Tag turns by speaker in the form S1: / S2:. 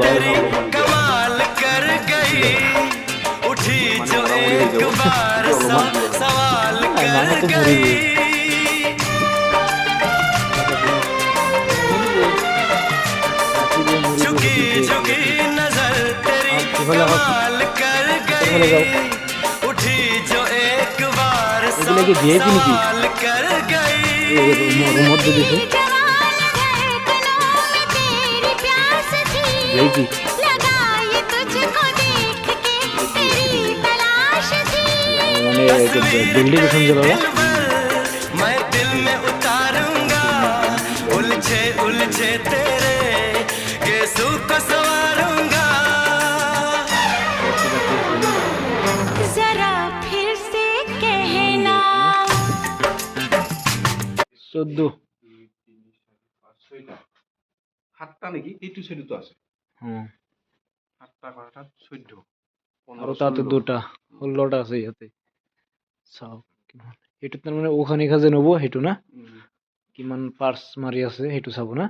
S1: तेरी कमाल कर गई उठी जो एक बार सवाल कर गई झुकी झुकी नजर तेरी कमाल कर गई उठी जो एक बार सवाल कर गई मैं दिल में उतारूंगा उलझे उलझे तेरे गेसू को सवारूंगा
S2: जरा फिर से कहना
S3: 14
S4: 7টা নাকি এইটু সাইডে তো আছে
S3: হ্যাঁ
S4: 7টা করাটা 14
S3: আর তাতে দুটা 16টা আছে ইয়াতে চাও কিমান এইটো তাৰ মানে ওখানে খাজে নব সেইটো না কিমান পার্স মারি আছে সেইটো চাব না